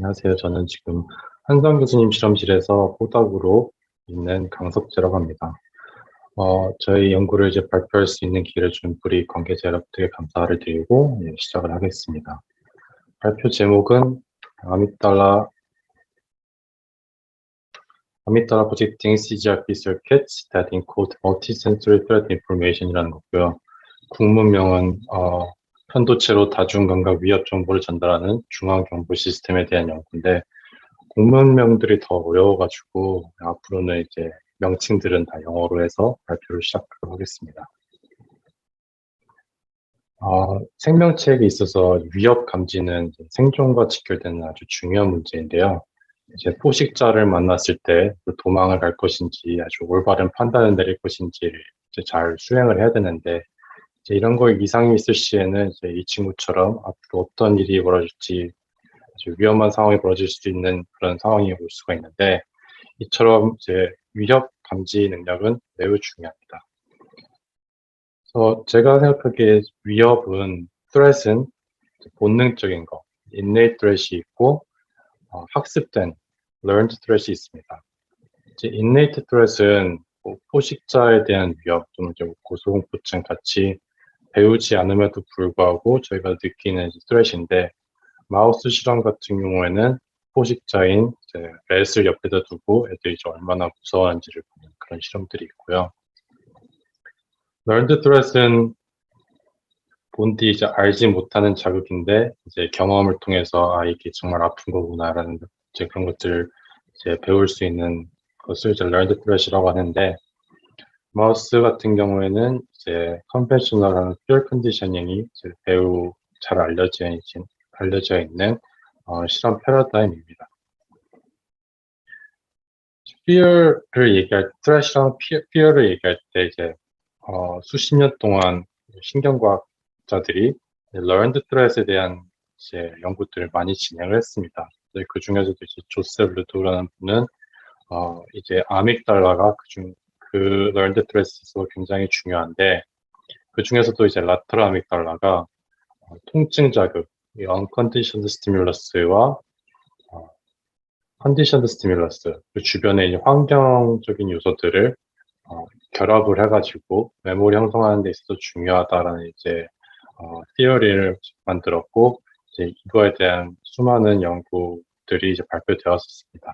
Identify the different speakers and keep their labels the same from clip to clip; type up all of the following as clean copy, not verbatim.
Speaker 1: 안녕하세요. 저는 지금 한성 교수님 실험실에서 포닥으로 있는 강석재라고 합니다. 저희 연구를 이제 발표할 수 있는 기회를 준 브리 관계자 여러분들께 감사를 드리고 시작을 하겠습니다. 발표 제목은 아미달라 Projecting CGRP Circuits that Encode Multisensory Threat Information이라는 거고요. 국문명은 편도체로 다중감각 위협 정보를 전달하는 중앙경보 시스템에 대한 연구인데 공문명들이 더 어려워가지고 앞으로는 이제 명칭들은 다 영어로 해서 발표를 시작하도록 하겠습니다. 생명체에게 있어서 위협 감지는 생존과 직결되는 아주 중요한 문제인데요. 이제 포식자를 만났을 때 도망을 갈 것인지 아주 올바른 판단을 내릴 것인지를 이제 잘 수행을 해야 되는데 이제 이런 거에 이상이 있을 시에는 이제 이 친구처럼 앞으로 어떤 일이 벌어질지 아주 위험한 상황이 벌어질 수 있는 그런 상황이 올 수가 있는데 이처럼 이제 위협 감지 능력은 매우 중요합니다. 그래서 제가 생각하기에 위협은 threat은 본능적인 거, innate threat이 있고 학습된 learned threat이 있습니다. 이제 innate threat은 뭐 포식자에 대한 위협 또는 고소공포증 같이 배우지 않음에도 불구하고 저희가 느끼는 threat인데 마우스 실험 같은 경우에는 포식자인 이제 렛을 옆에다 두고 애들이 이제 얼마나 무서워하는지를 보는 그런 실험들이 있고요. learned threat은 본디 이제 알지 못하는 자극인데 이제 경험을 통해서 이게 정말 아픈 거구나라는 이제 그런 것들을 이제 배울 수 있는 것을 이제 learned threat이라고 하는데 마우스 같은 경우에는 이제 컨벤셔널한 fear conditioning이 이제 매우 잘 알려져 있는 실험 패러다임입니다. fear를 얘기할 threat이랑 fear를 얘기할 때 이제 수십 년 동안 신경과학자들이 learned threat에 대한 이제 연구들을 많이 진행을 했습니다. 그 중에서도 이제 조셉 르두라는 분은 이제 아믹달라가 그 learned threat에서 굉장히 중요한데 그 중에서도 이제 라테럴 아믹달라가 통증 자극, unconditioned stimulus와 컨디션드 스티뮬러스, 그 주변의 환경적인 요소들을 결합을 해가지고 메모리 형성하는 데 있어서 중요하다라는 이제 티어리를 만들었고 이제 이거에 대한 수많은 연구들이 이제 발표되었습니다.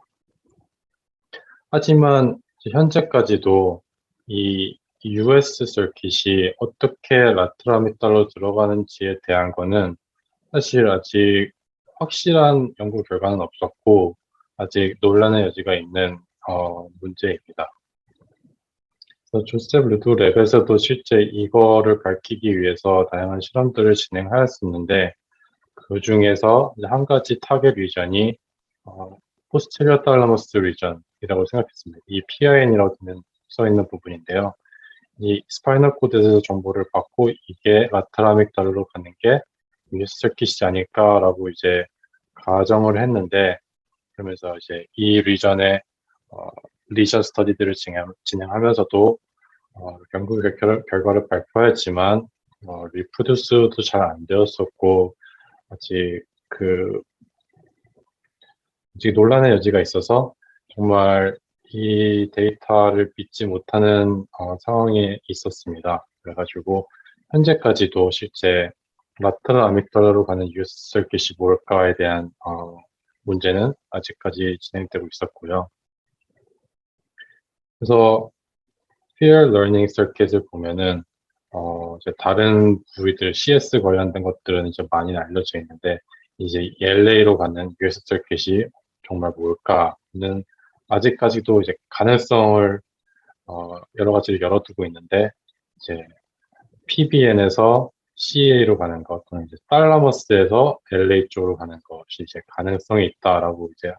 Speaker 1: 하지만 현재까지도 이 US 서킷이 어떻게 라테럴 아믹달로 들어가는지에 대한 거는 사실 아직 확실한 연구 결과는 없었고 아직 논란의 여지가 있는 문제입니다. 그래서 조셉 르두 랩에서도 실제 이거를 밝히기 위해서 다양한 실험들을 진행하였었는데 그 중에서 한 가지 타겟 리전이 포스테리어 탈라머스 리전이라고 생각했습니다. 이 PIN이라고 써 있는 부분인데요. 이 스파이널 코드에서 정보를 받고 이게 라테럴 아믹달로 가는 게 뉴스 서킷이지 않을까라고 이제 가정을 했는데 그러면서 이제 이 리전의 리전 스터디들을 진행하면서도 연구 결과를 발표했지만 리프로듀스도 잘 안 되었었고 아직 논란의 여지가 있어서 정말 이 데이터를 믿지 못하는 상황에 있었습니다. 그래가지고 현재까지도 실제 라테럴 아믹달라로 가는 뉴스 서킷이 뭘까에 대한 문제는 아직까지 진행되고 있었고요. 그래서 Fear Learning Circuit을 보면은 이제 다른 부위들 CS 관련된 것들은 이제 많이 알려져 있는데 이제 LA로 가는 US 서킷이 정말 뭘까는 아직까지도 이제 가능성을 여러 가지를 열어두고 있는데 이제 PBN에서 CA로 가는 것 또는 이제 탈라머스에서 LA 쪽으로 가는 것이 이제 가능성이 있다라고 이제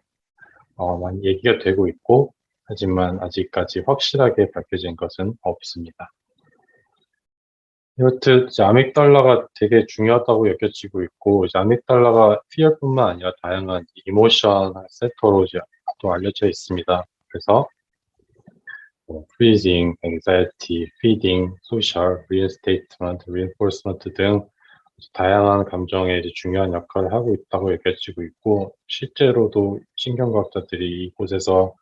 Speaker 1: 많이 얘기가 되고 있고 하지만 아직까지 확실하게 밝혀진 것은 없습니다. 이렇듯 이제 아믹달라가 되게 중요하다고 여겨지고 있고 이제 아믹달라가 fear뿐만 아니라 다양한 이모션 세터로 이제 또 알려져 있습니다. 그래서 freezing, anxiety, feeding, social, reinstatement, reinforcement 등 다양한 감정에 이제 중요한 역할을 하고 있다고 여겨지고 있고, 실제로도 신경과학자들이 이곳에서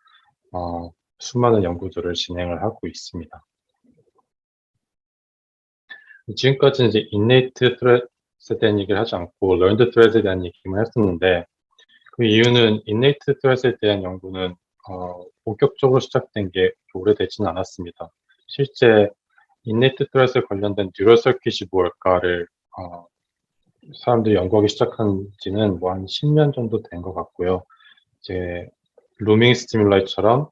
Speaker 1: 수많은 연구들을 진행을 하고 있습니다. 지금까지는 이제 innate threat에 대한 얘기를 하지 않고 learned threat에 대한 얘기만 했었는데, 그 이유는 innate threat에 대한 연구는 본격적으로 시작된 게 오래되지는 않았습니다. 실제 innate threat에 관련된 뉴럴 서킷이 뭘까를 사람들이 연구하기 시작한 지는 뭐 한 10년 정도 된 것 같고요. 이제 루밍 스티뮬라이처럼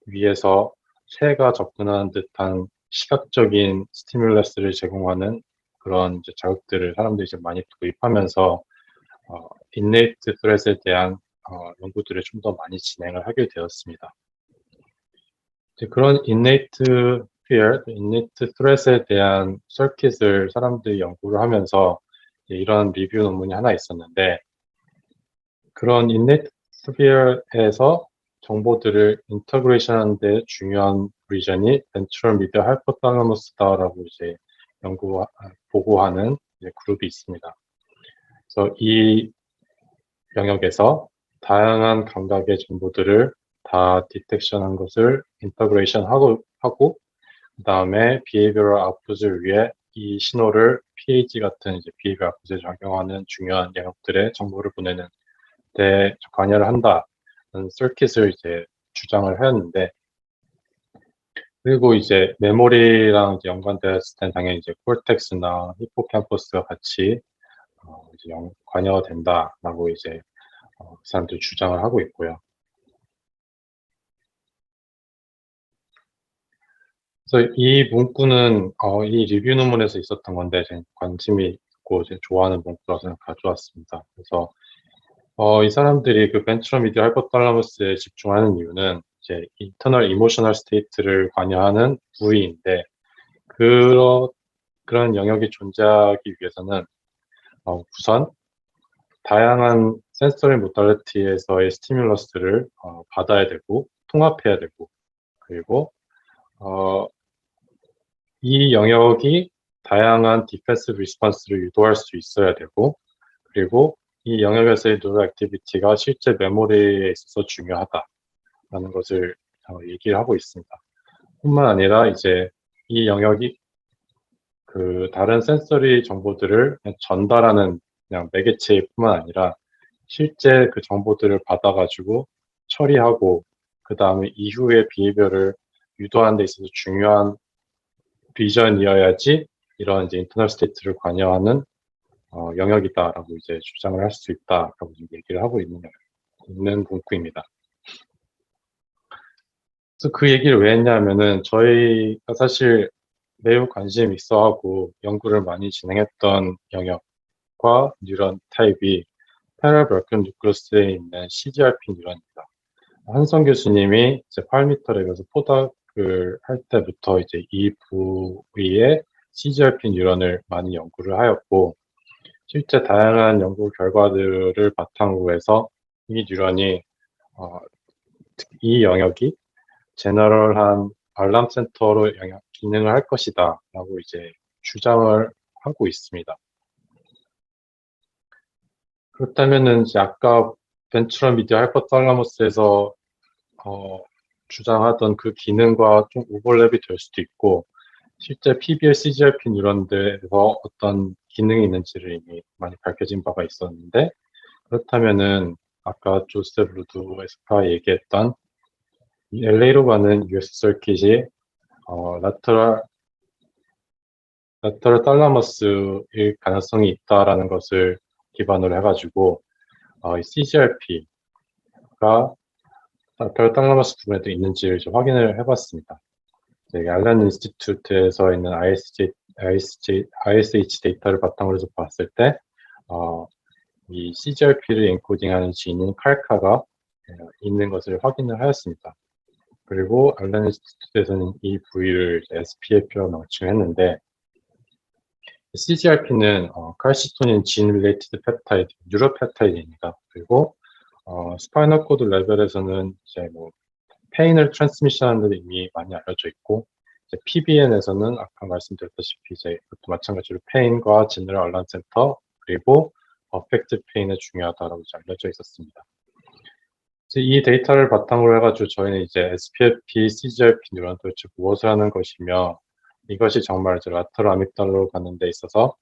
Speaker 1: 위에서 새가 접근하는 듯한 시각적인 스티뮬러스를 제공하는 그런 이제 자극들을 사람들이 이제 많이 도입하면서 innate threat에 대한 연구들을 좀 더 많이 진행을 하게 되었습니다. 이제 그런 innate fear, innate threat에 대한 서킷을 사람들이 연구를 하면서 이런 리뷰 논문이 하나 있었는데, 그런 innate fear에서 정보들을 인터그레이션 하는 데 중요한 리전이 ventral medial hypothalamus다라고 이제 보고하는 이제 그룹이 있습니다. 그래서 이 영역에서 다양한 감각의 정보들을 다 디텍션한 것을 인터그레이션 하고 그 다음에 behavioral output을 위해 이 신호를 PAG 같은 이제 behavioral output에 적용하는 중요한 영역들의 정보를 보내는 데 관여를 한다는 서킷을 이제 주장을 하였는데, 그리고 이제 메모리랑 이제 연관되었을 때 당연히 이제 콜텍스나 히포캠퍼스가 같이 이제 관여가 된다라고 이제 그 사람들이 주장을 하고 있고요. 그래서 이 문구는 이 리뷰 논문에서 있었던 건데 제가 관심이 있고 이제 좋아하는 문구라서 가져왔습니다. 그래서 이 사람들이 그 벤트럴 미디어 하이포탈라머스에 집중하는 이유는 이제 인터널 이모셔널 스테이트를 관여하는 부위인데, 그런 영역이 존재하기 위해서는 우선 다양한 센서리 모달리티에서의 스티뮬러스를 받아야 되고 통합해야 되고, 그리고 이 영역이 다양한 디펜스 리스폰스를 유도할 수 있어야 되고, 그리고 이 영역에서의 뉴럴 액티비티가 실제 메모리에 있어서 중요하다라는 것을 얘기를 하고 있습니다. 뿐만 아니라 이제 이 영역이 그 다른 센서리 정보들을 그냥 전달하는 그냥 매개체일 뿐만 아니라 실제 그 정보들을 받아가지고 처리하고 그 다음에 이후의 비해별을 유도하는 데 있어서 중요한 비전이어야지 이런 이제 인터널 스테이트를 관여하는 영역이다라고 이제 주장을 할 수 있다라고 얘기를 하고 있는 문구입니다. 그래서 그 얘기를 왜 했냐면은 저희가 사실 매우 관심 있어하고 연구를 많이 진행했던 영역과 뉴런 타입이 페라브라켄 뉴클러스에 있는 CGRP 뉴런입니다. 한성 교수님이 이제 8m랩에서 포닥을 할 때부터 이제 이 부위에 CGRP 뉴런을 많이 연구를 하였고, 실제 다양한 연구 결과들을 바탕으로 해서 이 뉴런이 이 영역이 제너럴한 알람 센터로 기능을 할 것이다 라고 이제 주장을 하고 있습니다. 그렇다면은 이제 아까 벤트럴 미디어 하이포탈라머스에서 주장하던 그 기능과 좀 오버랩이 될 수도 있고, 실제 PBL, CGRP 뉴런들에서 어떤 기능이 있는지를 이미 많이 밝혀진 바가 있었는데, 그렇다면은 아까 조셉 루드웨스가 얘기했던 LA로 가는 US 서킷이 라터럴 탈라머스일 가능성이 있다라는 것을 기반으로 해가지고 CGRP가 라터럴 탈라머스 부분에도 있는지를 좀 확인을 해봤습니다. 알렌 인스티튜트에서 있는 ISH 데이터를 바탕으로 해서 봤을 때 이 CGRP를 엔코딩하는 지인인 칼카가 있는 것을 확인을 하였습니다. 그리고 알렌 인스티튜트에서는 이 부위를 SPAP로 명칭했는데, CGRP는 칼시토닌 진 릴레이티드 펩타이드, 뉴로펩타이드입니다. 그리고 스파이널 코드 레벨에서는 이제 뭐 페인을 트랜스미션하는 데 이미 많이 알려져 있고, PBN에서는 아까 말씀드렸다시피 이제 이것도 마찬가지로 페인과 제너럴 알람 센터 그리고 어펙트 페인이 중요하다라고 이제 알려져 있었습니다. 이제 이 데이터를 바탕으로 해가지고 저희는 이제 SPFP, CGRP 뉴런 도대체 무엇을 하는 것이며 이것이 정말 이제 라테럴 아믹달로 가는 데 있어서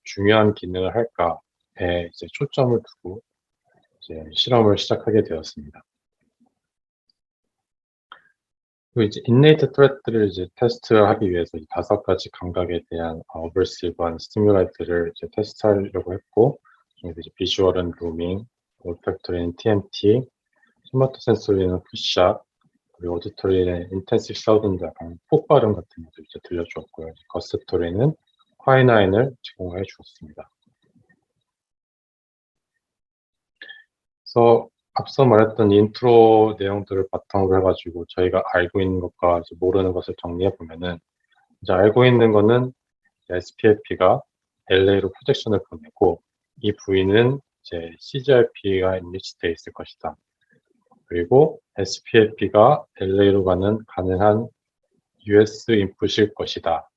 Speaker 1: 중요한 기능을 할까에 이제 초점을 두고 이제 실험을 시작하게 되었습니다. 그리고 이제 인네이트 트레트를 이제 테스트하기 위해서 5가지 감각에 대한 어버시브한 스티뮬라이트를 이제 테스트하려고 했고, 이제 비주얼은 루밍, 올팩토리는 TMT, 스마트 센소리는 푸시업, 그리고 오디토리는 인텐시브 사운드 약간 폭발음 같은 것도 이제 들려주었고요. 거스토리는 화이나인을 제공해 주었습니다. 그래서 앞서 말했던 인트로 내용들을 바탕으로 해가지고 저희가 알고 있는 것과 이제 모르는 것을 정리해 보면은 이제 알고 있는 거는 SPFP가 LA로 프로젝션을 보내고 이 부위는 이제 CGRP가 인리치되어 있을 것이다. 그리고 SPFP가 LA로 가는 가능한 US 인풋일 것이다.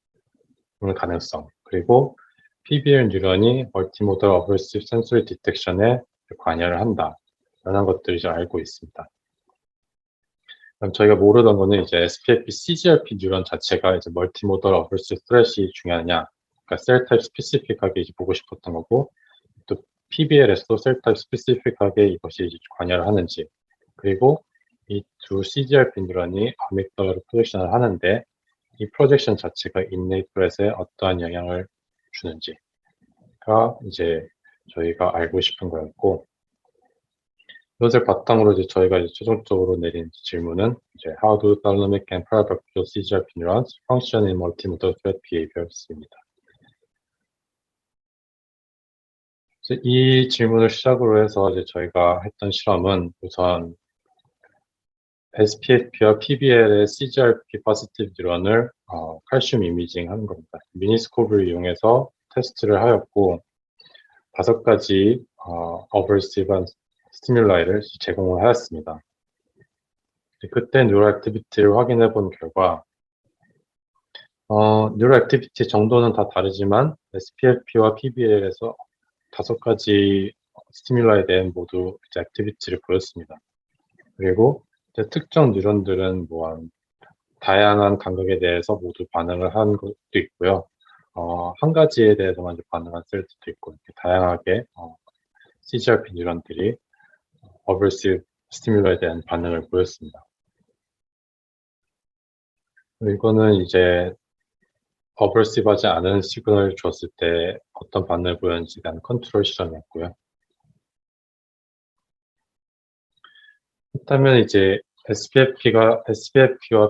Speaker 1: 그런 가능성. 그리고 PBL 뉴런이 멀티모달 어버시브 센소리 디텍션에 관여를 한다. 라는 것들을 이제 알고 있습니다. 그럼 저희가 모르던 거는 이제 SPFP, CGRP 뉴런 자체가 이제 멀티모달 어버시브 스트레시 중요하냐. 그러니까 셀 타입 스페시픽하게 이제 보고 싶었던 거고, 또 PBL에서도 셀 타입 스페시픽하게 이것이 이제 관여를 하는지, 그리고 이 두 CGRP 뉴런이 아믹달라로 프로젝션을 하는데 이 프로젝션 자체가 인네이트렛에 어떠한 영향을 주는지가 이제 저희가 알고 싶은 거였고, 이것을 바탕으로 이제 저희가 이제 최종적으로 내린 질문은 이제 How do thalamic and paravertical CGRP neurons function in multimodal threat behavior였습니다. 이 질문을 시작으로 해서 이제 저희가 했던 실험은 우선 SPFP와 PBL의 CGRP 포지티브 뉴런을 칼슘 이미징 하는 겁니다. 미니스코프를 이용해서 테스트를 하였고 5가지 어버시브한 스티뮬라이를 제공을 하였습니다. 그때 뉴럴 액티비티를 확인해 본 결과 뉴럴 액티비티 정도는 다 다르지만 SPFP와 PBL에서 5가지 스티뮬라이에 대한 모두 이제 액티비티를 보였습니다. 그리고 특정 뉴런들은 다양한 감각에 대해서 모두 반응을 한 것도 있고요. 한 가지에 대해서만 이제 반응한 셀들도 있고 이렇게 다양하게 CGRP 뉴런들이 어버시브 스티뮬러에 대한 반응을 보였습니다. 이거는 이제 어버시브하지 않은 시그널을 줬을 때 어떤 반응을 보였는지에 대한 컨트롤 실험이었고요. 그렇다면 이제 SPFP와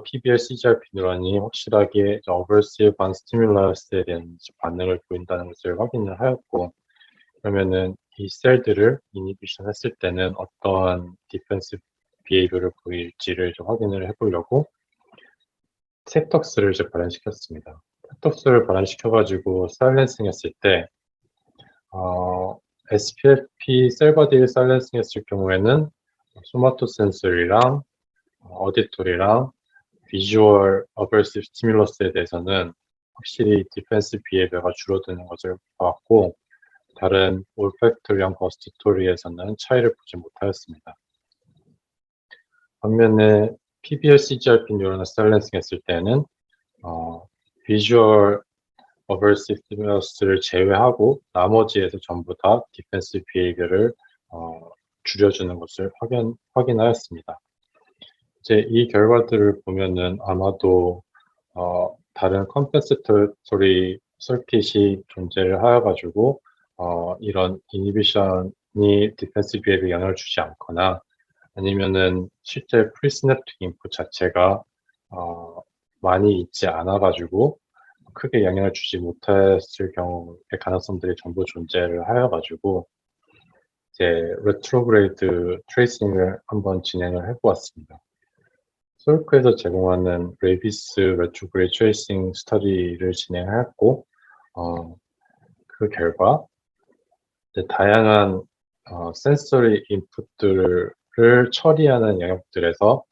Speaker 1: PBL CGRP 뉴런이 확실하게 어버시브한 스티뮬러스에 대한 반응을 보인다는 것을 확인을 하였고, 그러면은 이 셀들을 이니비션 했을 때는 어떠한 디펜스 비헤이비어를 보일지를 좀 확인을 해보려고 탭덕스를 이제 발현시켰습니다. 탭덕스를 발현시켜가지고 사일렌싱 했을 때 SPFP 셀바디를 사일렌싱 했을 경우에는 소마토 센서리랑 어디토리랑 비주얼 어버시브 스티뮬러스에 대해서는 확실히 디펜스 비헤이비어가 줄어드는 것을 봤고 다른 올팩토리랑 거스토리에서는 차이를 보지 못하였습니다. 반면에 PBL CGRP 뉴런을 사일렌싱 했을 때는 비주얼 어버시브 스티뮬러스를 제외하고 나머지에서 전부 다 디펜스 비헤이비어를 줄여주는 것을 확인하였습니다. 이제 이 결과들을 보면은 아마도 다른 컴펜세토리 서킷이 존재를 하여가지고 이런 이니비션이 디펜스 비헤이비어에 영향을 주지 않거나 아니면은 실제 프리시냅틱 인풋 자체가 많이 있지 않아가지고 크게 영향을 주지 못했을 경우의 가능성들이 전부 존재를 하여가지고 이제 레트로그레이드 트레이싱을 한번 진행을 해보았습니다. 솔크에서 제공하는 레이비스 레트로그레이드 트레이싱 스터디를 진행했고 그 결과 다양한 센서리 인풋들을 처리하는 영역들에서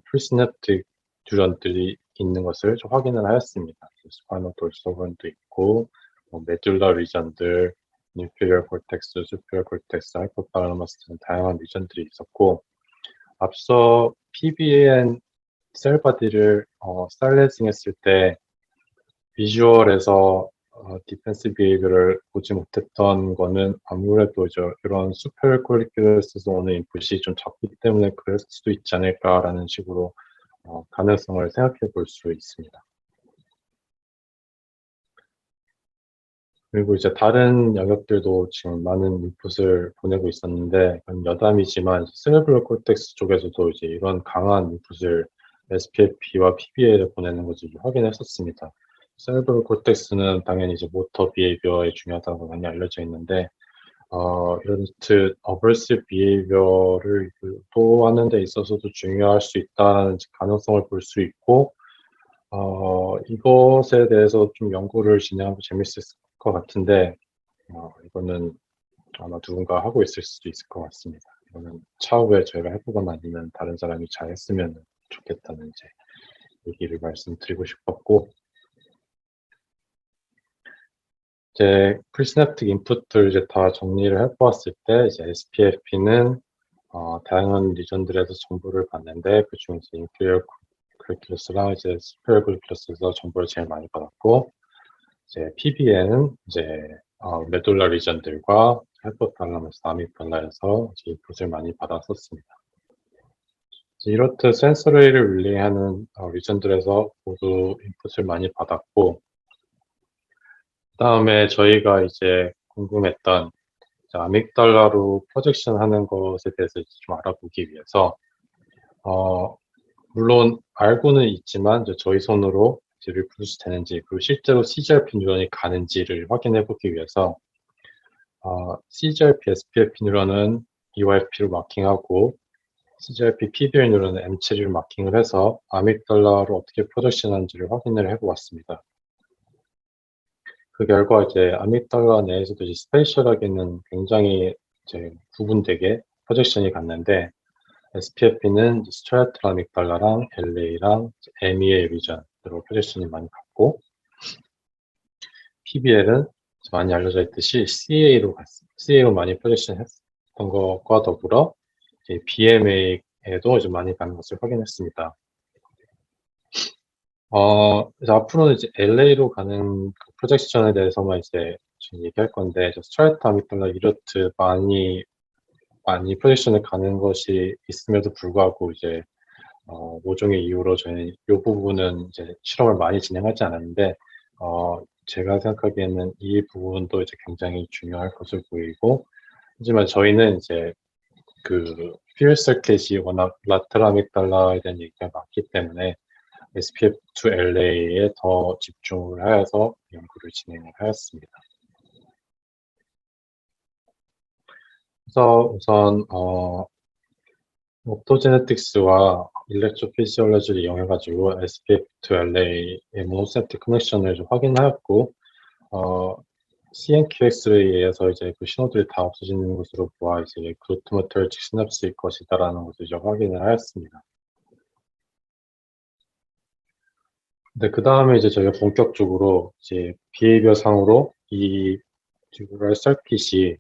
Speaker 1: 프리시냅틱 뉴런들이 있는 것을 좀 확인을 하였습니다. 스파이널 돌소근도 있고, 메듈라 리전들, 인피리어 콜텍스, 수피리어 콜텍스, 하이포탈라머스 등 다양한 리전들이 있었고, 앞서 PBN 셀바디를 사일렌싱 했을 때 비주얼에서 디펜스 비헤이비어를 보지 못했던 거는 아무래도 이런 수페리어 콜리큘러스에서 오는 인풋이 좀 작기 때문에 그럴 수도 있지 않을까라는 식으로 가능성을 생각해 볼 수 있습니다. 그리고 이제 다른 영역들도 지금 많은 인풋을 보내고 있었는데, 여담이지만 세레브럴 콜텍스 쪽에서도 이제 이런 강한 인풋을 SPFP와 PBA를 보내는 것을 확인했었습니다. 세레브럴 콜텍스는 당연히 이제 모터 비헤이비어에 중요하다고 많이 알려져 있는데, 이런 어버시브 비헤이비어를 유도하는 데 있어서도 중요할 수 있다는 가능성을 볼 수 있고, 이것에 대해서 좀 연구를 진행하면 재밌을 것 같은데, 이거는 아마 누군가 하고 있을 수도 있을 것 같습니다. 이거는 차후에 저희가 해보거나 아니면 다른 사람이 잘 했으면 좋겠다는 이제 얘기를 말씀드리고 싶었고, 이제 프리시냅틱 인풋들 이제 다 정리를 해보았을 때, 이제 SPFP는 다양한 리전들에서 정보를 받는데, 그 중에서 인피리얼 콜리큘러스랑 이제 스페리얼 콜리큘러스에서 정보를 제일 많이 받았고, 이제 PBN은 이제 메돌라 리전들과 하이포탈라머스, 아미팔라에서 인풋을 많이 받았었습니다. 이렇듯 센서레이를 릴레이하는 리전들에서 모두 인풋을 많이 받았고, 그 다음에 저희가 이제 궁금했던 아믹달라로 프로젝션 하는 것에 대해서 좀 알아보기 위해서, 물론 알고는 있지만 이제 저희 손으로 이제 리프로듀스 되는지, 그리고 실제로 CGRP 뉴런이 가는지를 확인해 보기 위해서 CGRP SPFP 뉴런은 EYFP로 마킹하고 CGRP PBL 뉴런은 M 체리로 마킹을 해서 아믹달라로 어떻게 프로젝션하는지를 확인을 해보았습니다. 그 결과 이제 아믹달라 내에서도 이제 스페이셜하게는 굉장히 이제 구분되게 프로젝션이 갔는데, SPFP는 스트라이트 아믹달라랑 LA랑 MEA 리전으로 프로젝션이 많이 갔고, PBL은 많이 알려져 있듯이 CA로 많이 프로젝션 했던 것과 더불어 이제 BMA에도 좀 많이 가는 것을 확인했습니다. 이제 앞으로는 이제 LA로 가는 그 프로젝션에 대해서만 이제 좀 얘기할 건데, 스트라이트 아믹달라 이렇듯 많이 프로젝션을 가는 것이 있음에도 불구하고 이제 모종의 이유로 저희는 이 부분은 이제 실험을 많이 진행하지 않았는데, 제가 생각하기에는 이 부분도 이제 굉장히 중요할 것을 보이고, 하지만 저희는 이제 그 퓨어 서킷이 워낙 라테랄 아믹달라에 대한 얘기가 많기 때문에 SPF2LA에 더 집중을 하여서 연구를 진행을 하였습니다. 그래서 우선 옵토제네틱스와 일렉트로피지올로지를 이용해가지고 SPF2LA의 모노세틱 커넥션을 좀 확인하였고, CNQX에 의해서 이제 그 신호들이 다 없어지는 것으로 보아 이제 글루타마토르직 시냅스일 것이다라는 것을 이제 확인을 하였습니다. 근데 그 다음에 이제 저희가 본격적으로 이제 비헤이비어 상으로 이 튜브럴 서킷이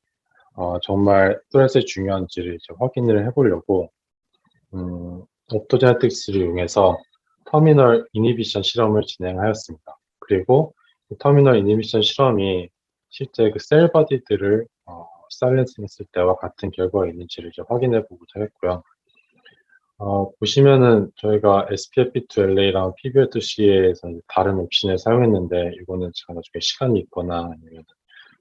Speaker 1: 정말 뚜렛에 중요한지를 이제 확인을 해보려고 옵토제네틱스를 이용해서 터미널 이니비션 실험을 진행하였습니다. 그리고 그 터미널 이니비션 실험이 실제 그 셀바디들을 사일렌싱 했을 때와 같은 결과가 있는지를 이제 확인해 보고자 했고요. 보시면은 저희가 SPFP2LA랑 PBR2CA에서 다른 옵션을 사용했는데, 이거는 제가 나중에 시간이 있거나 아니면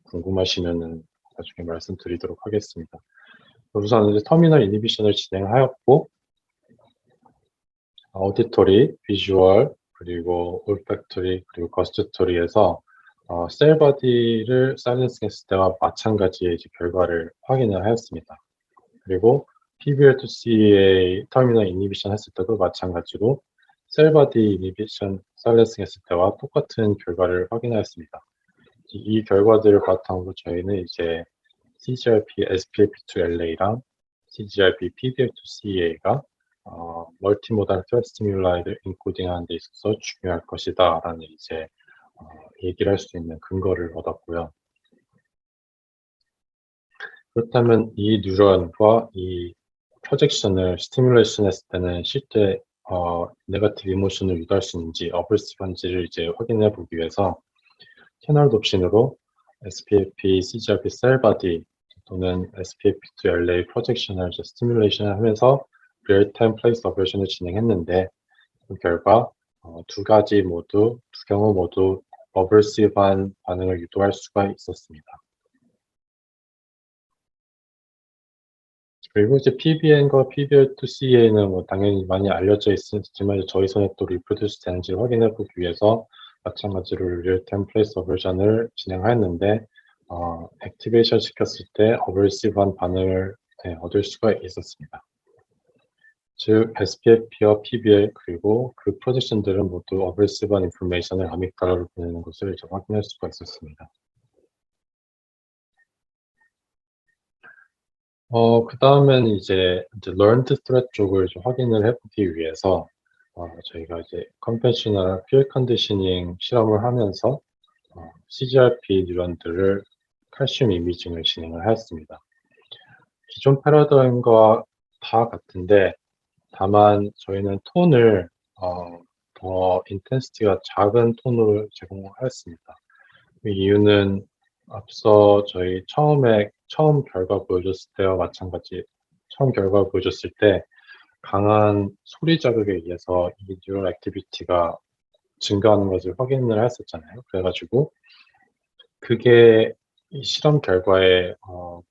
Speaker 1: 궁금하시면은 나중에 말씀드리도록 하겠습니다. 우선 이제 터미널 이니비션을 진행하였고, 오디토리, 비주얼, 그리고 올팩토리, 그리고 거스토리에서 셀바디를 사일렌싱 했을 때와 마찬가지의 이제 결과를 확인을 하였습니다. 그리고 PBR2CA 터미널 이니비션 했을 때도 마찬가지로 셀바디 이니비션 사일렌싱 했을 때와 똑같은 결과를 확인하였습니다. 이 결과들을 바탕으로 저희는 이제 CGRP SPF2LA랑 CGRP PBR2CA가 멀티모달 트레스 스티뮬라이를 인코딩하는 데 있어서 중요할 것이다 라는 이제 얘기를 할 수 있는 근거를 얻었고요. 그렇다면 이 뉴런과 이 프로젝션을 스티뮬레이션 했을 때는 실제 네거티브 이모션을 유도할 수 있는지 어블시브한지를 이제 확인해 보기 위해서 채널 돕신으로 SPFP, CGRP 셀바디 또는 SPFP2LA 프로젝션을 스티뮬레이션을 하면서 리얼타임 플레이스 어버션을 진행했는데 그 결과 두 경우 모두 어블시브한 반응을 유도할 수가 있었습니다. 그리고 이제 PBN과 PBL2CA는 뭐 당연히 많이 알려져 있지만 저희 손에 또 리프로듀스 되는지 확인해 보기 위해서 마찬가지로 리얼타임 플레이스 어버전을 진행하였는데 액티베이션 시켰을 때 어버시브한 반응을 얻을 수가 있었습니다. 즉 SPFP와 PBL 그리고 그 프로젝션들은 모두 어버시브한 인포메이션을 아믹달라로 보내는 것을 이제 확인할 수가 있었습니다. 그 다음엔 이제 learned threat 쪽을 좀 확인을 해보기 위해서 저희가 이제 conventional field conditioning 실험을 하면서 CGRP 뉴런들을 칼슘 이미징을 진행을 하였습니다. 기존 패러다임과 다 같은데 다만 저희는 톤을 더 인텐시티가 작은 톤으로 제공하였습니다. 그 이유는 앞서 저희 처음 결과 보여줬을 때와 마찬가지 처음 결과 보여줬을 때 강한 소리 자극에 의해서 이 뉴럴 액티비티가 증가하는 것을 확인을 했었잖아요. 그래가지고 그게 이 실험 결과에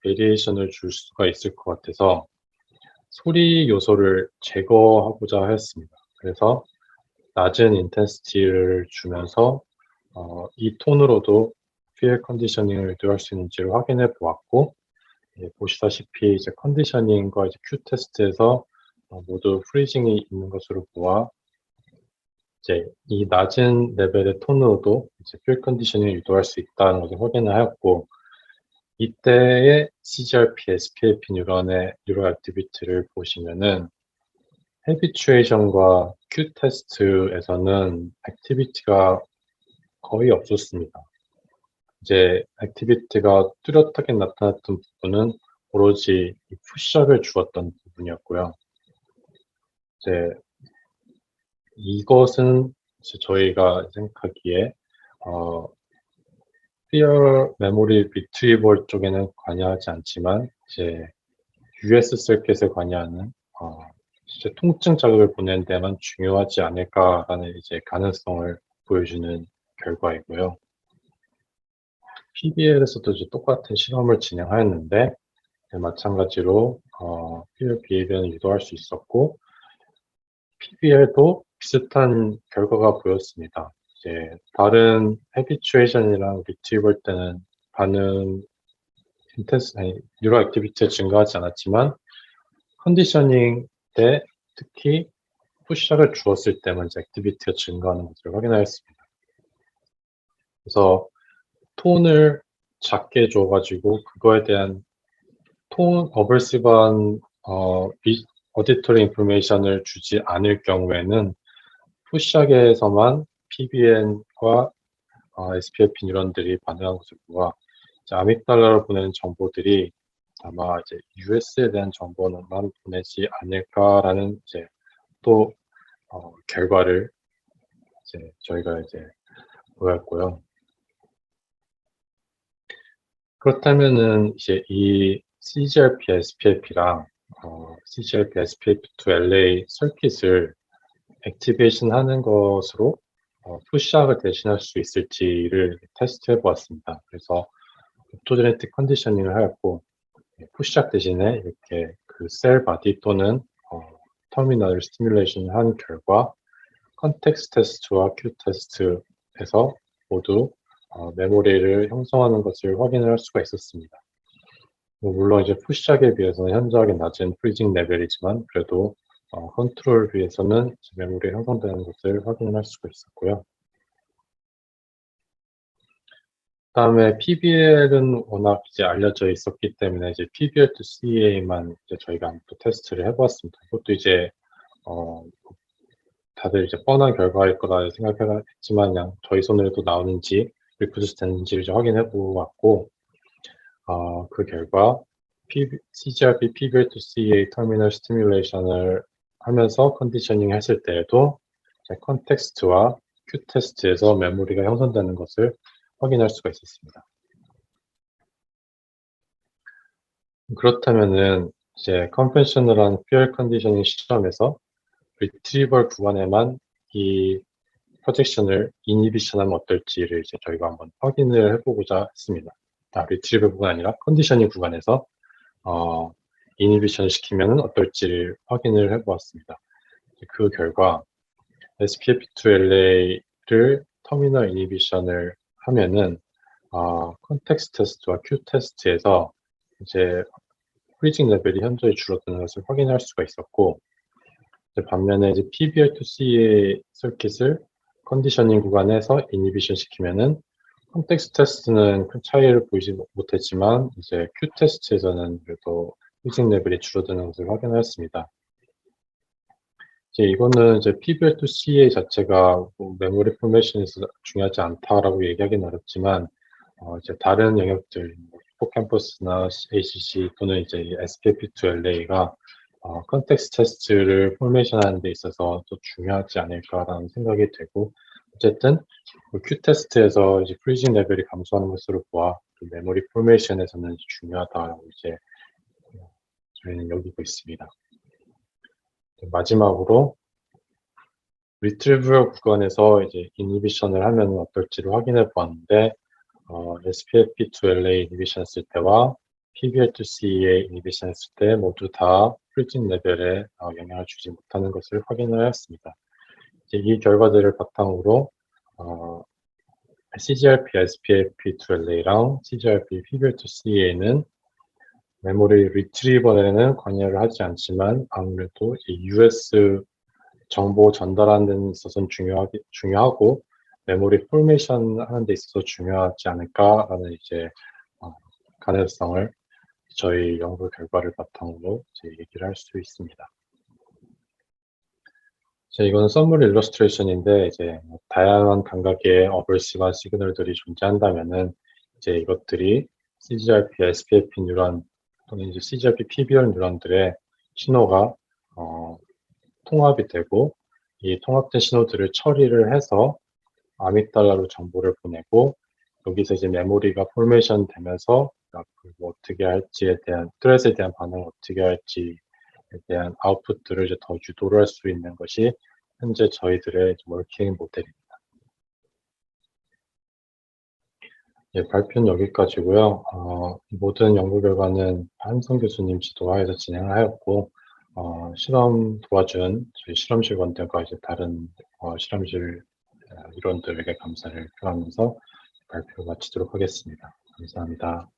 Speaker 1: 베리에이션을 줄 수가 있을 것 같아서 소리 요소를 제거하고자 했습니다. 그래서 낮은 인텐시티를 주면서 이 톤으로도 피엘 컨디셔닝을 유도할 수 있는지를 확인해 보았고, 보시다시피 이제 컨디셔닝과 이제 큐 테스트에서 모두 프리징이 있는 것으로 보아 이제 이 낮은 레벨의 톤으로도 이제 피엘 컨디셔닝을 유도할 수 있다는 것을 확인을 하였고, 이때의 CGRP, SPAP 뉴런의 뉴럴 액티비티를 보시면은 헤비추에이션과 큐 테스트에서는 액티비티가 거의 없었습니다. 이제 액티비티가 뚜렷하게 나타났던 부분은 오로지 이 푸시업을 주었던 부분이었고요. 이제 이것은 이제 저희가 생각하기에 피어 메모리 리트리버 쪽에는 관여하지 않지만 이제 US 서킷에 관여하는 이제 통증 자극을 보내는 데만 중요하지 않을까라는 이제 가능성을 보여주는 결과이고요. PBL에서도 이제 똑같은 실험을 진행하였는데 마찬가지로 PBL 비해변을 유도할 수 있었고 PBL도 비슷한 결과가 보였습니다. 이제 다른 헤비추에이션이랑 리트리버 때는 반응 뉴럴 액티비티가 증가하지 않았지만 컨디셔닝 때 특히 푸시작을 주었을 때만 이제 액티비티가 증가하는 것을 확인하였습니다. 그래서 톤을 작게 줘가지고 그거에 대한 톤 어벌시브한 어디터리 인포메이션을 주지 않을 경우에는 푸시작에서만 PBN과 SPFP 뉴런들이 반응한 것을 보아 아믹달라로 보내는 정보들이 아마 이제 US에 대한 정보만 보내지 않을까라는 이제 또 결과를 이제 저희가 이제 보였고요. 그렇다면은 이제 이 CGRP, SPFP랑 CGRP, SPF2LA 서킷을 액티베이션 하는 것으로 푸시작을 대신할 수 있을지를 테스트해 보았습니다. 그래서 옵토제네틱 컨디셔닝을 하였고 푸시작 대신에 이렇게 그 셀 바디 또는 터미널 스티뮬레이션을 한 결과 컨텍스트 테스트와 큐 테스트에서 모두 메모리를 형성하는 것을 확인을 할 수가 있었습니다. 물론 이제 푸시작에 비해서는 현저하게 낮은 프리징 레벨이지만 그래도 컨트롤 위에서는 메모리 형성되는 것을 확인할 수가 있었고요. 그다음에 PBL은 워낙 이제 알려져 있었기 때문에 이제 PBL to CA만 이제 저희가 또 테스트를 해보았습니다. 이것도 이제 다들 이제 뻔한 결과일 거라 생각했지만 그냥 저희 손으로도 나오는지 리프레시 되는지를 이제 확인해 보았고 그 결과 CGRP PBL2CA 터미널 스티뮬레이션을 하면서 컨디셔닝 했을 때에도 컨텍스트와 Q테스트에서 메모리가 형성되는 것을 확인할 수가 있었습니다. 그렇다면은 이제 컨벤셔널한 PL 컨디셔닝 시점에서 리트리벌 구간에만 이 프로젝션을 이니비션하면 어떨지를 이제 저희가 한번 확인을 해보고자 했습니다. 리트리벌 구간 아니라 컨디셔닝 구간에서 이니비션을 시키면 어떨지를 확인을 해보았습니다. 그 결과 SPFP2LA를 터미널 이니비션을 하면은 컨텍스트 테스트와 Q 테스트에서 이제 프리징 레벨이 현저히 줄어드는 것을 확인할 수가 있었고, 반면에 이제 PBL2C의 서킷을 컨디셔닝 구간에서 이니비션 시키면은 컨텍스트 테스트는 큰 차이를 보이지 못했지만 이제 Q 테스트에서는 그래도 프리징 레벨이 줄어드는 것을 확인하였습니다. 이거는 이제 PBL2CA 자체가 뭐 메모리 포메이션에서 중요하지 않다라고 얘기하기는 어렵지만, 이제 다른 영역들, 히포캠퍼스나 ACC 또는 이제 SPFP2LA가 컨텍스트 테스트를 포메이션 하는 데 있어서 또 중요하지 않을까라는 생각이 되고, 어쨌든 Q 테스트에서 이제 프리징 레벨이 감소하는 것으로 보아 메모리 포메이션에서는 중요하다고 이제 저희는 여기고 있습니다. 마지막으로 리트리버 구간에서 이제 이니비션을 하면 어떨지를 확인해 보았는데 SPFP2LA 이니비션 했을 때와 PBL2CA 이니비션 했을 때 모두 다 프리징 레벨에 영향을 주지 못하는 것을 확인을 하였습니다. 이 결과들을 바탕으로 CGRP SPFP2LA랑 CGRP PBL2CA는 메모리 리트리버에는 관여를 하지 않지만 아무래도 US 정보 전달하는 데 있어서는 중요하고 메모리 포메이션 하는 데 있어서 중요하지 않을까라는 이제 가능성을 저희 연구 결과를 바탕으로 이제 얘기를 할 수 있습니다. 이거는 썸머리 일러스트레이션인데 이제 다양한 감각의 어벌시브 시그널들이 존재한다면은 이제 이것들이 CGRP, SPFP 뉴런 또는 이제 CGRP, PBR 뉴런들의 신호가 통합이 되고 이 통합된 신호들을 처리를 해서 아믹달라로 정보를 보내고 여기서 이제 메모리가 포메이션 되면서 앞으로 뭐 어떻게 할지에 대한 스트레스에 대한 반응을 어떻게 할지에 대한 아웃풋들을 이제 더 유도를 할 수 있는 것이 현재 저희들의 워킹 모델입니다. 발표는 여기까지고요. 모든 연구 결과는 한성 교수님 지도하에서 진행을 하였고 실험 도와준 저희 실험실원들과 이제 다른 실험실 일원들에게 감사를 표하면서 발표 마치도록 하겠습니다. 감사합니다.